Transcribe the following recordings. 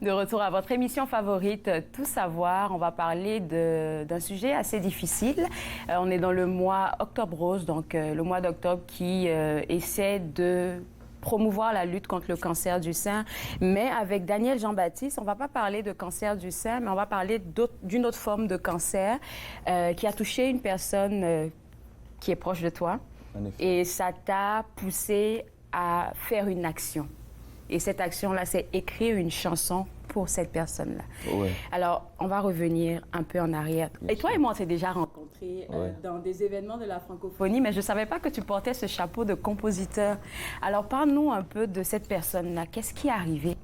De retour à votre émission favorite, Tout savoir. On va parler d'un sujet assez difficile. On est dans le mois Octobre Rose, donc le mois d'octobre qui essaie de promouvoir la lutte contre le cancer du sein. Mais avec Daniel Jean-Baptiste, on ne va pas parler de cancer du sein, mais on va parler d'une autre forme de cancer qui a touché une personne qui est proche de toi. Et ça t'a poussé à faire une action. Et cette action-là, c'est écrire une chanson pour cette personne-là. Ouais. Alors, on va revenir un peu en arrière. Bien et toi sûr. et moi, on s'est déjà rencontrés dans des événements de la francophonie, mais je ne savais pas que tu portais ce chapeau de compositeur. Alors, parle-nous un peu de cette personne-là. Qu'est-ce qui est arrivé?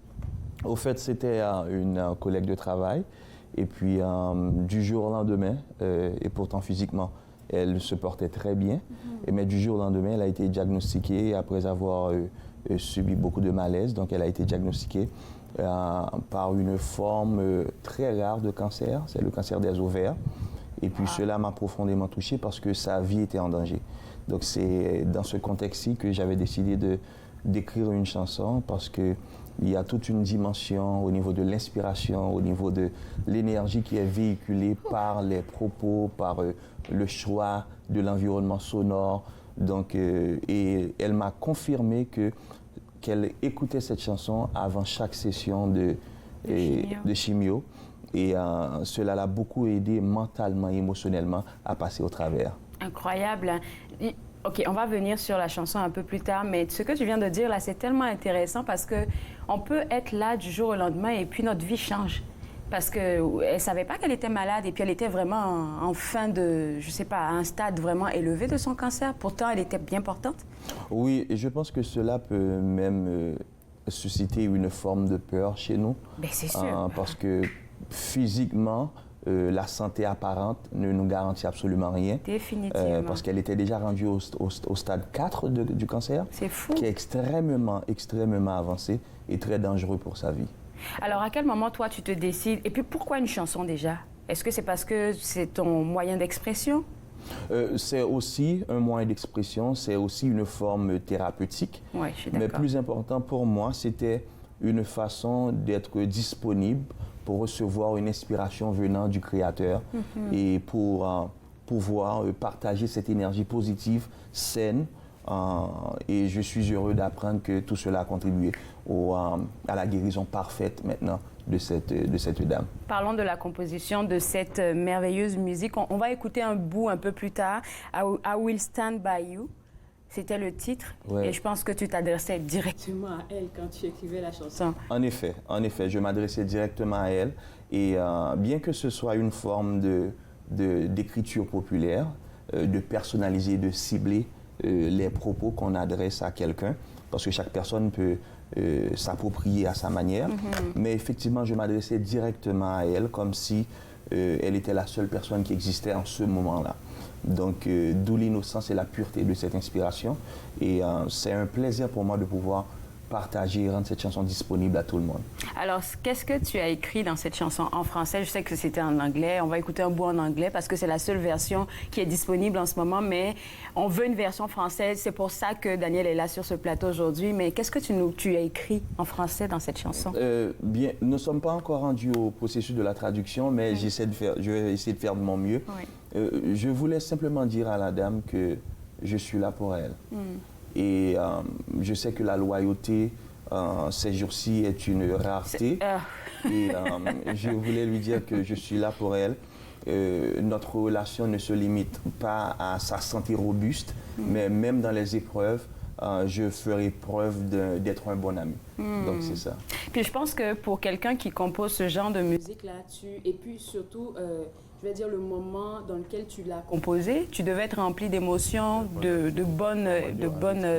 Au fait, c'était une collègue de travail. Et puis, du jour au lendemain, et pourtant physiquement, elle se portait très bien. Mais du jour au lendemain, elle a été diagnostiquée après avoir subi beaucoup de malaise. Donc, elle a été diagnostiquée par une forme très rare de cancer. C'est le cancer des ovaires. Et puis, cela m'a profondément touché parce que sa vie était en danger. Donc, c'est dans ce contexte-ci que j'avais décidé d'écrire une chanson parce qu'il y a toute une dimension au niveau de l'inspiration, au niveau de l'énergie qui est véhiculée par les propos, par le choix de l'environnement sonore. Donc, et elle m'a confirmé qu'elle écoutait cette chanson avant chaque session de chimio. Et cela l'a beaucoup aidé mentalement, émotionnellement à passer au travers. Incroyable. OK, on va venir sur la chanson un peu plus tard, mais ce que tu viens de dire là, c'est tellement intéressant parce qu'on peut être là du jour au lendemain et puis notre vie change. Parce qu'elle ne savait pas qu'elle était malade et puis elle était vraiment en fin de, je ne sais pas, à un stade vraiment élevé de son cancer. Pourtant, elle était bien portante. Oui, et je pense que cela peut même susciter une forme de peur chez nous. Bien, c'est sûr. Parce que physiquement, la santé apparente ne nous garantit absolument rien. Définitivement. Parce qu'elle était déjà rendue au stade 4 du cancer. C'est fou. Qui est extrêmement avancé et très dangereux pour sa vie. Alors, à quel moment, toi, tu te décides? Et puis, pourquoi une chanson déjà? Est-ce que c'est parce que c'est ton moyen d'expression? C'est aussi un moyen d'expression, c'est aussi une forme thérapeutique. Oui, je suis d'accord. Mais plus important pour moi, c'était une façon d'être disponible pour recevoir une inspiration venant du Créateur et pour pouvoir partager cette énergie positive, saine. Et je suis heureux d'apprendre que tout cela a contribué à la guérison parfaite maintenant de cette dame. Parlons de la composition de cette merveilleuse musique. On va écouter un bout un peu plus tard. I Will Stand By You. C'était le titre. Ouais. Et je pense que tu t'adressais directement à elle quand tu écrivais la chanson. En effet, je m'adressais directement à elle. Et bien que ce soit une forme d'écriture populaire, de personnaliser, de cibler les propos qu'on adresse à quelqu'un, parce que chaque personne peut s'approprier à sa manière. Mais effectivement, je m'adressais directement à elle comme si elle était la seule personne qui existait en ce moment-là. Donc, d'où l'innocence et la pureté de cette inspiration. Et c'est un plaisir pour moi de pouvoir partager et rendre cette chanson disponible à tout le monde. Alors, qu'est-ce que tu as écrit dans cette chanson en français? Je sais que c'était en anglais. On va écouter un bout en anglais parce que c'est la seule version qui est disponible en ce moment, mais on veut une version française. C'est pour ça que Daniel est là sur ce plateau aujourd'hui. Mais qu'est-ce que tu as écrit en français dans cette chanson? Bien, nous ne sommes pas encore rendus au processus de la traduction, mais je vais essayer de faire de mon mieux. Oui. Je voulais simplement dire à la dame que je suis là pour elle. Et je sais que la loyauté, ces jours-ci, est une rareté. Et je voulais lui dire que je suis là pour elle. Notre relation ne se limite pas à sa santé robuste, mais même dans les épreuves, je ferai preuve d'être un bon ami. Donc, c'est ça. Puis je pense que pour quelqu'un qui compose ce genre de musique-là, et puis surtout, je vais dire le moment dans lequel tu l'as composé, tu devais être rempli d'émotions, de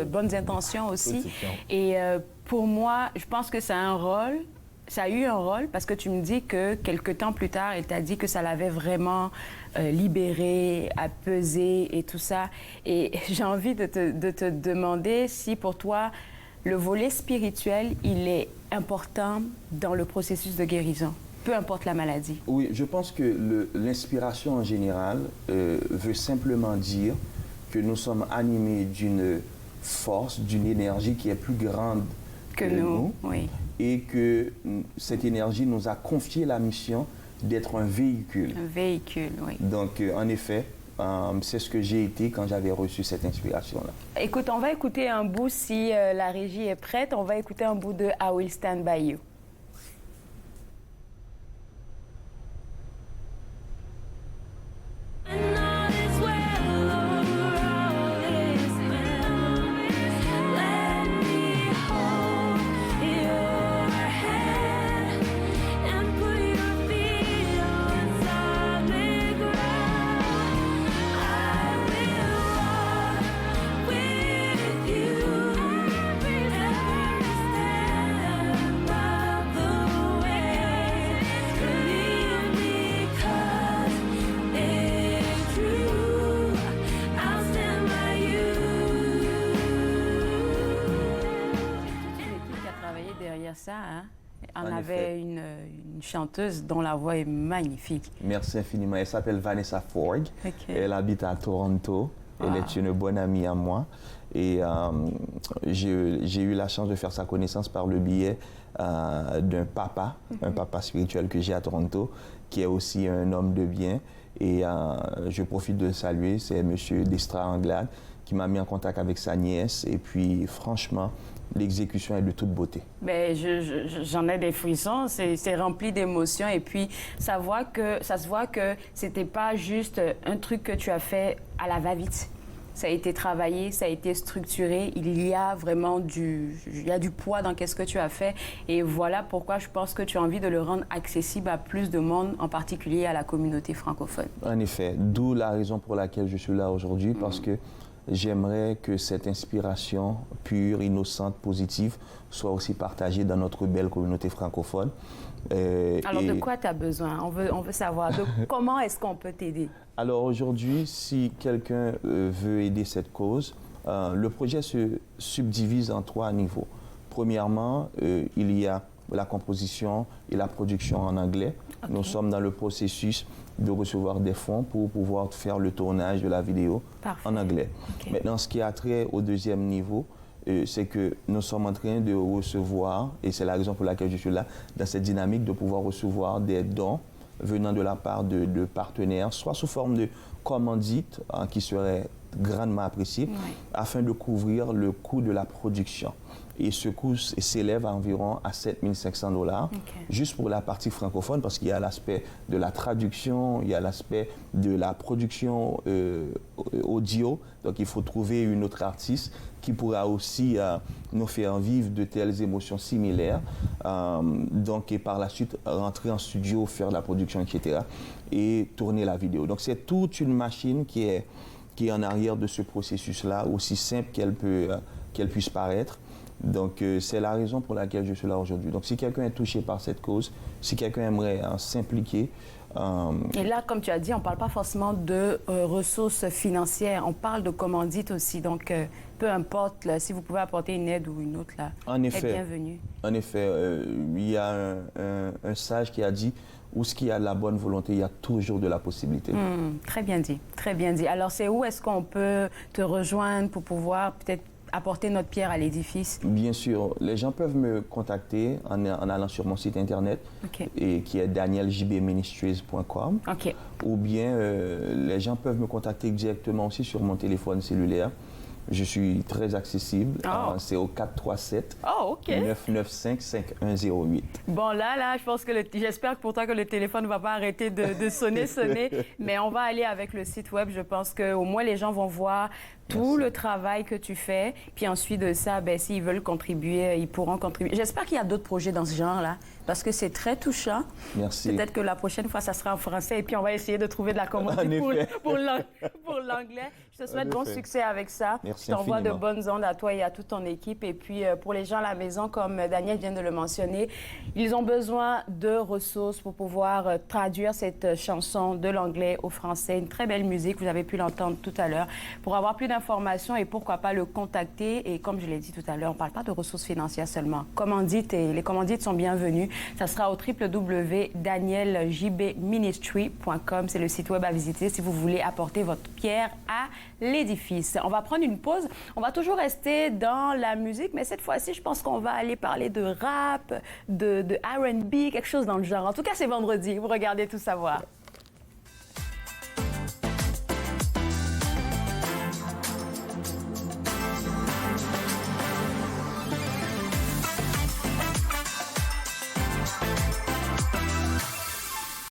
bonnes intentions aussi. Et pour moi, je pense que ça a eu un rôle parce que tu me dis que quelques temps plus tard, elle t'a dit que ça l'avait vraiment libéré, apaisé et tout ça. Et j'ai envie de te demander si pour toi, le volet spirituel, il est important dans le processus de guérison, peu importe la maladie. Oui, je pense que l'inspiration en général veut simplement dire que nous sommes animés d'une force, d'une énergie qui est plus grande que nous. Oui. Et que cette énergie nous a confié la mission d'être un véhicule. Un véhicule, oui. Donc, en effet, c'est ce que j'ai été quand j'avais reçu cette inspiration-là. Écoute, on va écouter un bout, si la régie est prête, on va écouter un bout de I Will Stand By You. Ça, hein? On avait une chanteuse dont la voix est magnifique. Merci infiniment. Elle s'appelle Vanessa Forg. Okay. Elle habite à Toronto. Wow. Elle est une bonne amie à moi. Et j'ai eu la chance de faire sa connaissance par le biais d'un papa, un papa spirituel que j'ai à Toronto, qui est aussi un homme de bien. Et je profite de le saluer, c'est M. Destra Anglade, qui m'a mis en contact avec sa nièce. Et puis, franchement, l'exécution est de toute beauté. Ben, j'en ai des frissons, c'est rempli d'émotions. Et puis, ça se voit que c'était pas juste un truc que tu as fait à la va-vite. Ça a été travaillé, ça a été structuré. Il y a vraiment du poids dans qu'est-ce que tu as fait. Et voilà pourquoi je pense que tu as envie de le rendre accessible à plus de monde, en particulier à la communauté francophone. En effet, d'où la raison pour laquelle je suis là aujourd'hui, parce que j'aimerais que cette inspiration pure, innocente, positive soit aussi partagée dans notre belle communauté francophone. Alors, de quoi tu as besoin? On veut savoir. Comment est-ce qu'on peut t'aider? Alors, aujourd'hui, si quelqu'un veut aider cette cause, le projet se subdivise en 3 niveaux. Premièrement, il y a la composition et la production en anglais. Okay. Nous sommes dans le processus de recevoir des fonds pour pouvoir faire le tournage de la vidéo en anglais. Okay. Maintenant, ce qui a trait au 2e niveau, c'est que nous sommes en train de recevoir, et c'est la raison pour laquelle je suis là, dans cette dynamique de pouvoir recevoir des dons venant de la part de partenaires, soit sous forme de commandites, qui seraient grandement appréciées, afin de couvrir le coût de la production. Et ce coût s'élève à environ à 7 500 $, juste pour la partie francophone, parce qu'il y a l'aspect de la traduction, il y a l'aspect de la production audio. Donc, il faut trouver une autre artiste qui pourra aussi nous faire vivre de telles émotions similaires. Donc, et par la suite, rentrer en studio, faire la production, etc. et tourner la vidéo. Donc, c'est toute une machine qui est en arrière de ce processus-là, aussi simple qu'elle puisse paraître. Donc, c'est la raison pour laquelle je suis là aujourd'hui. Donc, si quelqu'un est touché par cette cause, si quelqu'un aimerait s'impliquer... Et là, comme tu as dit, on ne parle pas forcément de ressources financières, on parle de commandites aussi. Donc, peu importe, là, si vous pouvez apporter une aide ou une autre, là, est bienvenue. En effet, il y a un sage qui a dit « Où ce qu'il y a de la bonne volonté, il y a toujours de la possibilité. » Très bien dit, très bien dit. Alors, c'est où est-ce qu'on peut te rejoindre pour pouvoir peut-être apporter notre pierre à l'édifice? Bien sûr, les gens peuvent me contacter en allant sur mon site internet, et qui est danieljbministries.com. Ou bien les gens peuvent me contacter directement aussi sur mon téléphone cellulaire. Je suis très accessible. C'est au 437-995-5108. Bon, là, je pense que j'espère pour toi que le téléphone ne va pas arrêter de sonner. Mais on va aller avec le site web. Je pense qu'au moins les gens vont voir tout le travail que tu fais. Puis ensuite de ça, ben, s'ils veulent contribuer, ils pourront contribuer. J'espère qu'il y a d'autres projets dans ce genre-là, parce que c'est très touchant. Merci. Peut-être que la prochaine fois, ça sera en français et puis on va essayer de trouver de la commandite pour l'anglais. Je te souhaite bon succès avec ça. Merci. Je t'envoie de bonnes ondes à toi et à toute ton équipe. Et puis, pour les gens à la maison, comme Daniel vient de le mentionner, ils ont besoin de ressources pour pouvoir traduire cette chanson de l'anglais au français. Une très belle musique, vous avez pu l'entendre tout à l'heure. Pour avoir plus d'informations et pourquoi pas le contacter. Et comme je l'ai dit tout à l'heure, on ne parle pas de ressources financières seulement. Commandites, et les commandites sont bienvenues. Ça sera au www.danieljbministry.com. C'est le site web à visiter si vous voulez apporter votre pierre à l'édifice. On va prendre une pause. On va toujours rester dans la musique, mais cette fois-ci, je pense qu'on va aller parler de rap, de R&B, quelque chose dans le genre. En tout cas, c'est vendredi. Vous regardez Tout savoir.